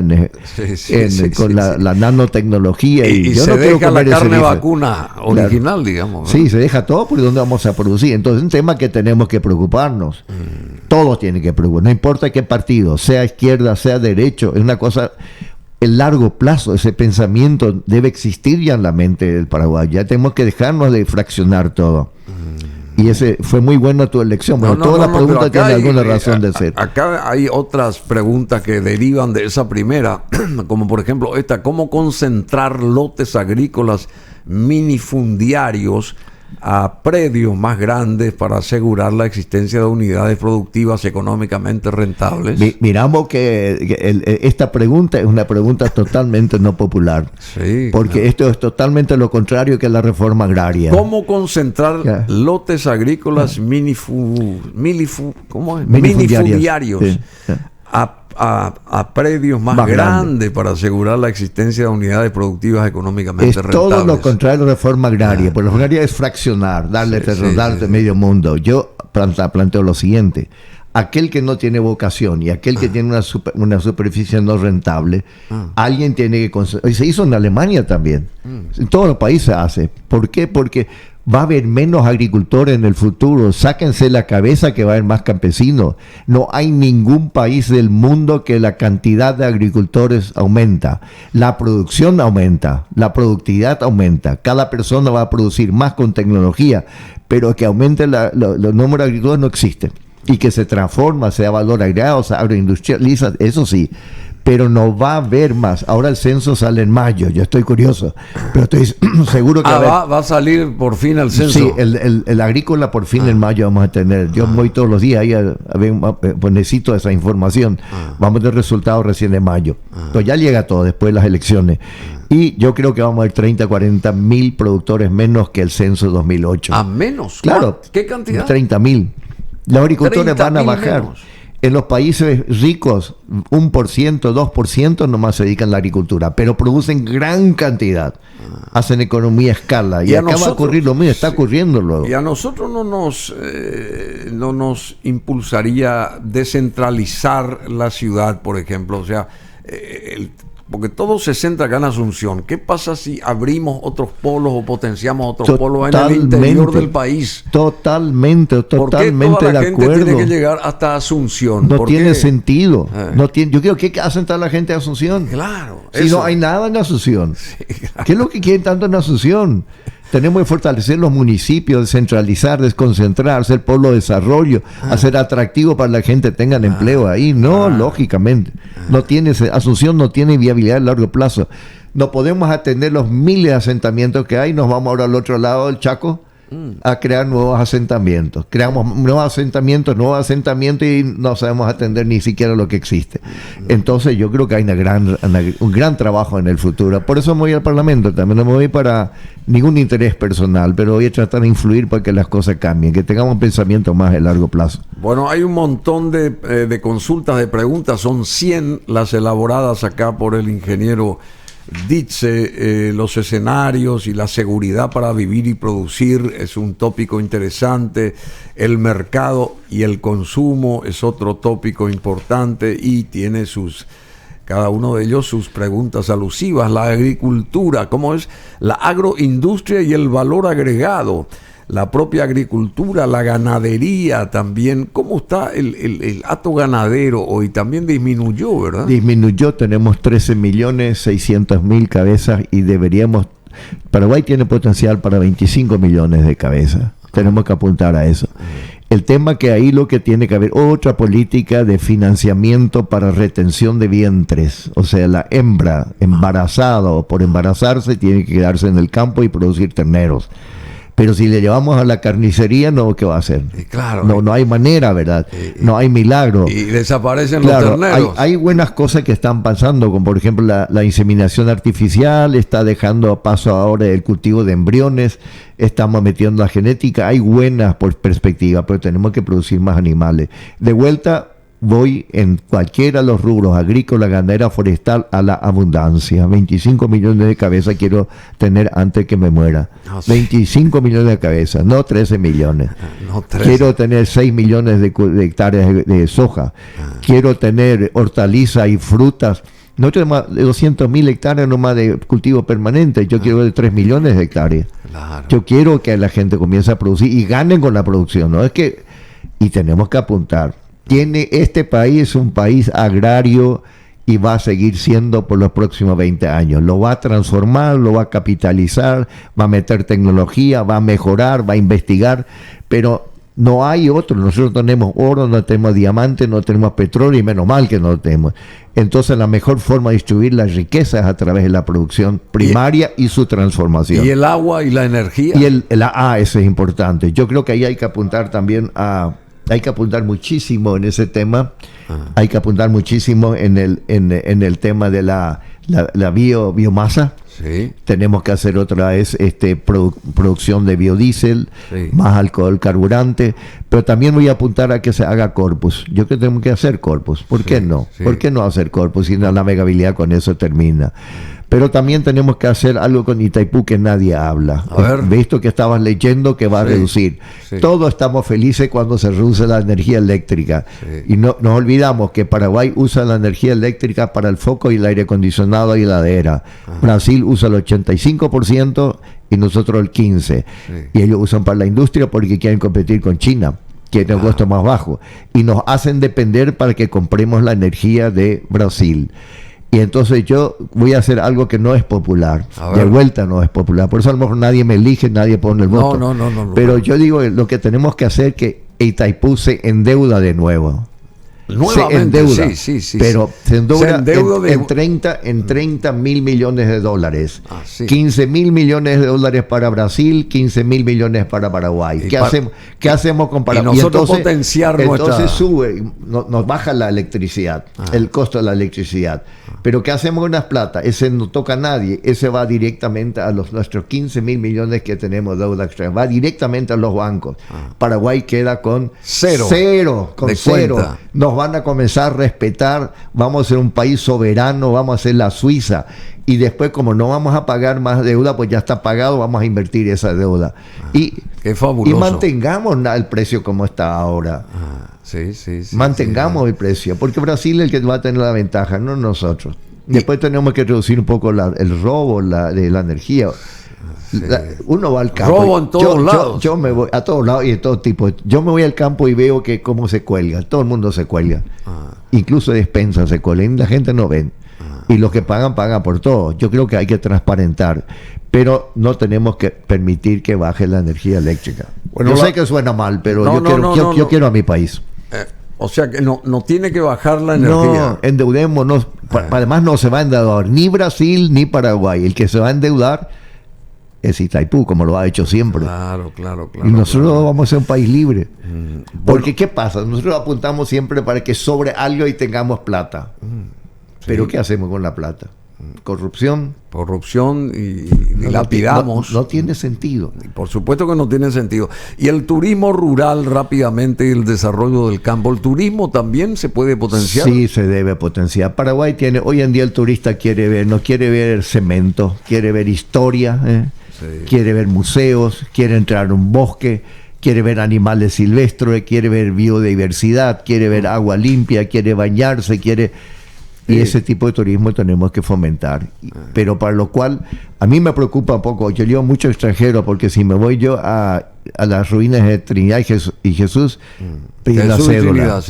con la nanotecnología, y yo se no deja la carne vacuna original, digamos, ¿no? Sí, se deja todo, porque ¿dónde vamos a producir? Entonces es un tema que tenemos que preocuparnos. Todos tienen que preocuparnos, no importa qué partido, sea izquierda, sea derecho, es una cosa, el largo plazo, ese pensamiento debe existir ya en la mente del Paraguay. Ya tenemos que dejarnos de fraccionar todo. Y ese fue muy buena tu elección. Bueno, todas las preguntas tienen alguna razón de ser. Acá hay otras preguntas que derivan de esa primera, como por ejemplo esta: ¿cómo concentrar lotes agrícolas minifundiarios a predios más grandes para asegurar la existencia de unidades productivas económicamente rentables? Miramos que esta pregunta es una pregunta totalmente no popular, porque esto es totalmente lo contrario que la reforma agraria. ¿Cómo concentrar lotes agrícolas minifundiarios a predios más grandes para asegurar la existencia de unidades productivas económicamente rentables? Todo lo contrario a la reforma agraria. Porque la reforma agraria es fraccionar, darle medio mundo. Yo planteo lo siguiente: aquel que no tiene vocación y aquel que tiene una superficie no rentable, alguien tiene que... Se hizo en Alemania también. En todos los países se hace. ¿Por qué? Porque va a haber menos agricultores en el futuro. Sáquense la cabeza que va a haber más campesinos. No hay ningún país del mundo que la cantidad de agricultores aumenta. La producción aumenta, la productividad aumenta. Cada persona va a producir más con tecnología, pero que aumente los números de agricultores no existe. Y que se transforma, sea valor agregado, se agroindustrializa, eso sí. Pero no va a haber más. Ahora el censo sale en mayo. Yo estoy curioso, pero estoy seguro que va a salir por fin el censo. Sí, el agrícola por fin en mayo vamos a tener. Yo voy todos los días ahí pues necesito esa información. Vamos a tener resultados recién en mayo. Pues ya llega todo después de las elecciones. Y yo creo que vamos a ver 30, 40 mil productores menos que el censo 2008. ¿A menos? Claro. ¿Qué cantidad? 30.000. Los agricultores van a bajar. Menos. En los países ricos, 1%, 2% nomás se dedican a la agricultura, pero producen gran cantidad. Hacen economía a escala. Y acá va a ocurrir lo mismo, está ocurriendo luego. Y a nosotros no nos impulsaría descentralizar la ciudad, por ejemplo. O sea, porque todo se centra acá en Asunción. ¿Qué pasa si abrimos otros polos o potenciamos otros polos en el interior del país? Totalmente ¿Por qué toda la gente tiene que llegar hasta Asunción? No tiene sentido. Yo creo que hacen toda la gente de Asunción. Claro. Si no hay nada en Asunción. Sí, claro. ¿Qué es lo que quieren tanto en Asunción? Tenemos que fortalecer los municipios, descentralizar, desconcentrar, hacer pueblo de desarrollo, hacer atractivo para la gente tengan empleo ahí. No, lógicamente. Asunción no tiene viabilidad a largo plazo. No podemos atender los miles de asentamientos que hay. Nos vamos ahora al otro lado del Chaco a crear nuevos asentamientos. Creamos nuevos asentamientos y no sabemos atender ni siquiera lo que existe. Entonces yo creo que hay un gran trabajo en el futuro. Por eso me voy al Parlamento. También no me voy para ningún interés personal, pero voy a tratar de influir para que las cosas cambien, que tengamos un pensamiento más de largo plazo. Bueno, hay un montón de consultas, de preguntas. Son 100 las elaboradas acá por el ingeniero Dice, los escenarios y la seguridad para vivir y producir es un tópico interesante. El mercado y el consumo es otro tópico importante y tiene cada uno de ellos sus preguntas alusivas. La agricultura, ¿cómo es? La agroindustria y el valor agregado. La propia agricultura, la ganadería también. ¿Cómo está el hato ganadero hoy? También disminuyó, ¿verdad? Disminuyó, tenemos 13.600.000 cabezas y Paraguay tiene potencial para 25 millones de cabezas. Tenemos que apuntar a eso. El tema que ahí lo que tiene que haber otra política de financiamiento para retención de vientres. O sea, la hembra embarazada o por embarazarse tiene que quedarse en el campo y producir terneros. Pero si le llevamos a la carnicería, no, ¿qué va a hacer? Claro, no hay manera, ¿verdad? No hay milagro. Y desaparecen los terneros. Hay buenas cosas que están pasando, como por ejemplo la inseminación artificial, está dejando paso ahora el cultivo de embriones, estamos metiendo la genética, hay buenas por perspectiva, pero tenemos que producir más animales. De vuelta, voy en cualquiera de los rubros, agrícola, ganadera, forestal, a la abundancia. 25 millones de cabezas quiero tener antes que me muera. No, sí. 25 millones de cabezas, no 13 millones. No, 13. Quiero tener 6 millones de hectáreas de soja. Quiero tener hortalizas y frutas. No tenemos 200.000 hectáreas nomás de cultivo permanente. Yo quiero de 3 millones de hectáreas. Claro. Yo quiero que la gente comience a producir y ganen con la producción. ¿No? Y tenemos que apuntar. Este país es un país agrario y va a seguir siendo por los próximos 20 años. Lo va a transformar, lo va a capitalizar, va a meter tecnología, va a mejorar, va a investigar, pero no hay otro. Nosotros tenemos oro, no tenemos diamante, no tenemos petróleo y menos mal que no lo tenemos. Entonces la mejor forma de distribuir las riquezas es a través de la producción primaria y su transformación. ¿Y el agua y la energía? Y eso es importante. Yo creo que ahí hay que apuntar también hay que apuntar muchísimo en ese tema. Hay que apuntar muchísimo en el tema de la biomasa. Sí. Tenemos que hacer otra vez producción de biodiesel, sí, más alcohol, carburante, pero también voy a apuntar a que se haga corpus. Yo creo que tenemos que hacer corpus. ¿Por qué no? Sí. ¿Por qué no hacer corpus? Si la navegabilidad con eso termina. Pero también tenemos que hacer algo con Itaipú que nadie habla. Visto que estabas leyendo que va a reducir. Sí. Todos estamos felices cuando se reduce la energía eléctrica. Sí. Y no nos olvidamos que Paraguay usa la energía eléctrica para el foco y el aire acondicionado y la heladera. Brasil usa el 85% y nosotros el 15%. Sí. Y ellos usan para la industria porque quieren competir con China, que tiene un costo más bajo. Y nos hacen depender para que compremos la energía de Brasil. Y entonces yo voy a hacer algo que no es popular. De vuelta no es popular. Por eso a lo mejor nadie me elige, nadie pone el voto. No. Pero yo digo, lo que tenemos que hacer es que Itaipú se endeuda de nuevo. Nuevamente, se endeuda, sí. Pero se endeuda en 30 mil millones de dólares. 15 mil millones de dólares para Brasil, 15 mil millones para Paraguay. ¿Qué hacemos con Paraguay? Y nosotros potenciar entonces sube, nos baja la electricidad, el costo de la electricidad. Pero ¿qué hacemos con las plata? Ese no toca a nadie, ese va directamente a nuestros 15 mil millones que tenemos de deuda externa, va directamente a los bancos. Paraguay queda con cero. Nos van a comenzar a respetar, vamos a ser un país soberano, vamos a ser la Suiza, y después como no vamos a pagar más deuda, pues ya está pagado, vamos a invertir esa deuda. Qué fabuloso. Y mantengamos el precio como está ahora. Sí, mantengamos el precio, porque Brasil es el que va a tener la ventaja, no nosotros. Después tenemos que reducir un poco el robo de la energía. Sí. Uno va al campo. Robo en todos lados. Yo me voy a todos lados y de todo tipo. Yo me voy al campo y veo que cómo se cuelga. Todo el mundo se cuelga. Incluso despensas se cuelgan. La gente no ven. Y los que pagan por todo. Yo creo que hay que transparentar. Pero no tenemos que permitir que baje la energía eléctrica. Bueno, yo sé que suena mal, pero yo quiero a mi país. O sea que no tiene que bajar la energía. No, endeudémonos. Además no se va a endeudar ni Brasil ni Paraguay. El que se va a endeudar es Itaipú, como lo ha hecho siempre. Claro. Y nosotros vamos a ser un país libre. Porque ¿qué pasa? Nosotros apuntamos siempre para que sobre algo y tengamos plata. Pero ¿qué hacemos con la plata? Corrupción y lapidamos. No tiene sentido. Por supuesto que no tiene sentido. Y el turismo rural, rápidamente, el desarrollo del campo, ¿el turismo también se puede potenciar? Sí, se debe potenciar. Paraguay tiene, hoy en día el turista no quiere ver cemento, quiere ver historia, quiere ver museos, quiere entrar a un bosque, quiere ver animales silvestres, quiere ver biodiversidad, quiere ver agua limpia, quiere bañarse, Y ese tipo de turismo tenemos que fomentar. Pero para lo cual, a mí me preocupa un poco. Yo llevo mucho extranjero, porque si me voy yo a las ruinas de Trinidad y Jesús, piden la cédula.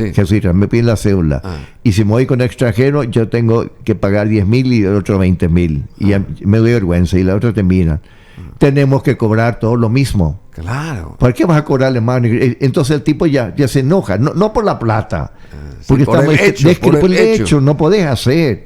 Me piden la cédula. Y si me voy con extranjero, yo tengo que pagar 10.000 y el otro 20.000. Y me doy vergüenza y la otra te miran. Tenemos que cobrar todo lo mismo. Claro. ¿Por qué vas a cobrarle más? Entonces el tipo ya se enoja, no por la plata. Porque por el hecho, no podés hacer.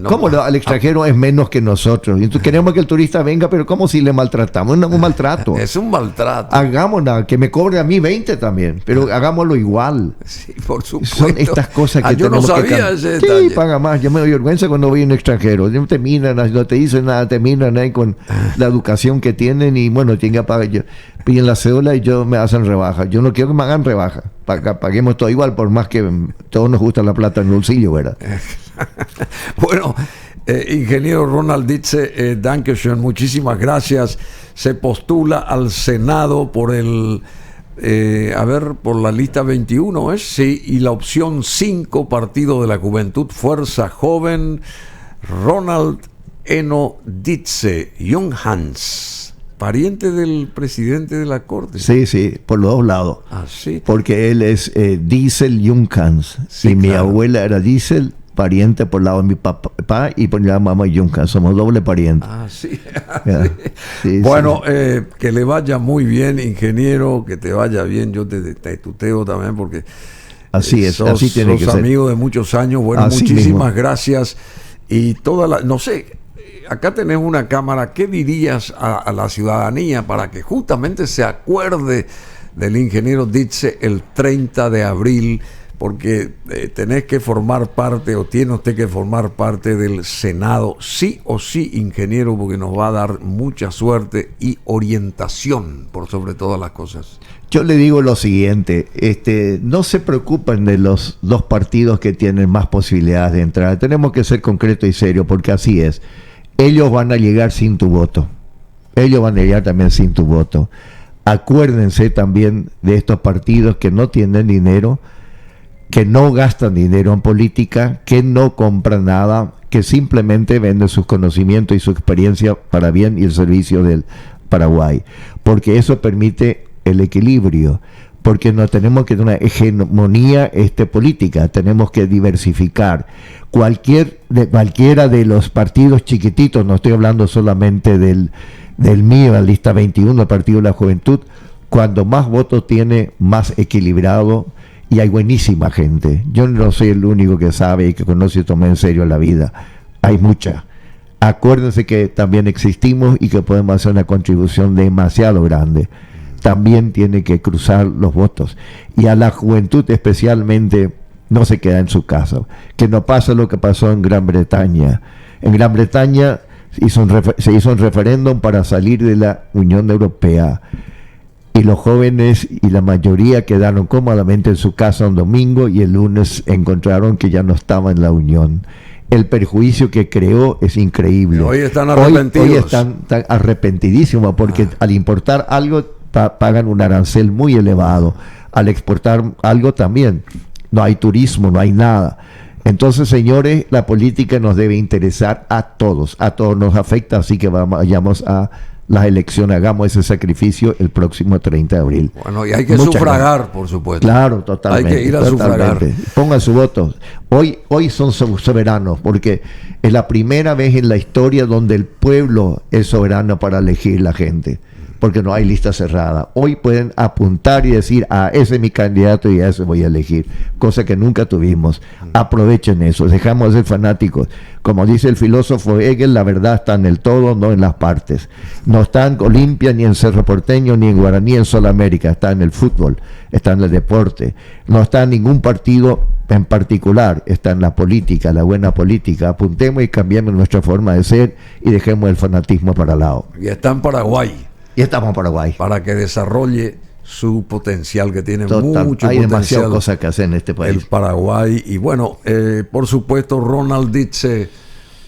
¿Cómo al extranjero es menos que nosotros? Entonces queremos que el turista venga, pero ¿cómo si le maltratamos? Es un maltrato. Es un maltrato. Hagámosla, que me cobre a mí 20 también, pero hagámoslo igual. Sí, por supuesto. Son estas cosas que yo no sabía ese detalle. Sí, paga más. Yo me doy vergüenza cuando voy a un extranjero. No te miran, no te dicen nada, te miran ahí con la educación que tienen y bueno, tienen que pagar. Piden la cédula y me hacen rebaja. Yo no quiero que me hagan rebaja. Paguemos todo igual, por más que todos nos gusta la plata en el bolsillo, ¿verdad? Bueno, ingeniero Ronald Dietze, Dankeschön, muchísimas gracias. Se postula al Senado por por la lista 21, ¿es? Sí, y la opción 5, Partido de la Juventud, Fuerza Joven, Ronald Eno Dietze, Jung Hans. Pariente del presidente de la Corte. Sí, por los dos lados. Sí. Porque él es Diesel Junghans. Sí, y mi abuela era Diesel, pariente por el lado de mi papá y por la mamá Junghans. Somos doble pariente. Sí. Bueno, que le vaya muy bien, ingeniero, que te vaya bien. Yo te tuteo también porque así es, así tiene que ser. Sos amigo de muchos años. Bueno, así muchísimas mismo. Gracias. Y no sé, acá tenés una cámara. ¿Qué dirías a la ciudadanía para que justamente se acuerde del ingeniero Dietze el 30 de abril? Porque tenés que formar parte, o tiene usted que formar parte del Senado, sí o sí, ingeniero, porque nos va a dar mucha suerte y orientación por sobre todas las cosas. Yo le digo lo siguiente, no se preocupen de los dos partidos que tienen más posibilidades de entrar. Tenemos que ser concretos y serios, porque así es. Ellos van a llegar sin tu voto. Ellos van a llegar también sin tu voto. Acuérdense también de estos partidos que no tienen dinero, que no gastan dinero en política, que no compran nada, que simplemente venden sus conocimientos y su experiencia para bien y el servicio del Paraguay. Porque eso permite el equilibrio. Porque no tenemos que tener una hegemonía política, tenemos que diversificar. Cualquiera de los partidos chiquititos, no estoy hablando solamente del mío, la lista 21, el Partido de la Juventud, cuando más votos tiene, más equilibrado, y hay buenísima gente. Yo no soy el único que sabe y que conoce y toma en serio la vida. Hay mucha. Acuérdense que también existimos y que podemos hacer una contribución demasiado grande. También tiene que cruzar los votos. Y a la juventud especialmente, no se queda en su casa. Que no pasa lo que pasó en Gran Bretaña. En Gran Bretaña se hizo un referéndum para salir de la Unión Europea. y los jóvenes y la mayoría quedaron cómodamente en su casa un domingo y el lunes encontraron que ya no estaba en la unión. El perjuicio que creó es increíble. Hoy están arrepentidos. Hoy están arrepentidísimos porque al importar algo pagan un arancel muy elevado. Al exportar algo también. No hay turismo, no hay nada. Entonces, señores, la política nos debe interesar a todos nos afecta, así que vayamos a las elecciones, hagamos ese sacrificio el próximo 30 de abril. Bueno, y hay que sufragar, por supuesto. Claro, totalmente. Hay que ir a sufragar. Pongan su voto. Hoy son soberanos, porque es la primera vez en la historia donde el pueblo es soberano para elegir la gente, porque no hay lista cerrada. Hoy pueden apuntar y decir, ese es mi candidato y a ese voy a elegir, cosa que nunca tuvimos. Aprovechen eso, dejamos de ser fanáticos. Como dice el filósofo Hegel, la verdad está en el todo, no en las partes. No está en Olimpia, ni en Cerro Porteño, ni en Guaraní, en Solamérica. Está en el fútbol, está en el deporte. No está en ningún partido en particular, está en la política, la buena política. Apuntemos y cambiemos nuestra forma de ser y dejemos el fanatismo para el lado. Y está en Paraguay. Y estamos en Paraguay. Para que desarrolle su potencial, que tiene mucho hay potencial. demasiadas cosas que hacer en este país. El Paraguay. Y bueno, por supuesto, Ronald Dietze,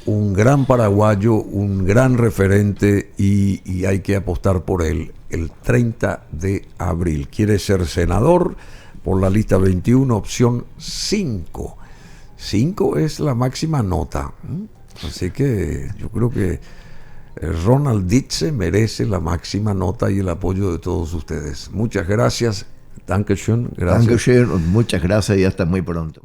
un gran paraguayo, un gran referente, y hay que apostar por él el 30 de abril. Quiere ser senador por la lista 21, opción 5. 5 es la máxima nota. Así que yo creo que Ronald Dietze merece la máxima nota y el apoyo de todos ustedes. Muchas gracias. Dankeschön. Gracias. Dankeschön, muchas gracias y hasta muy pronto.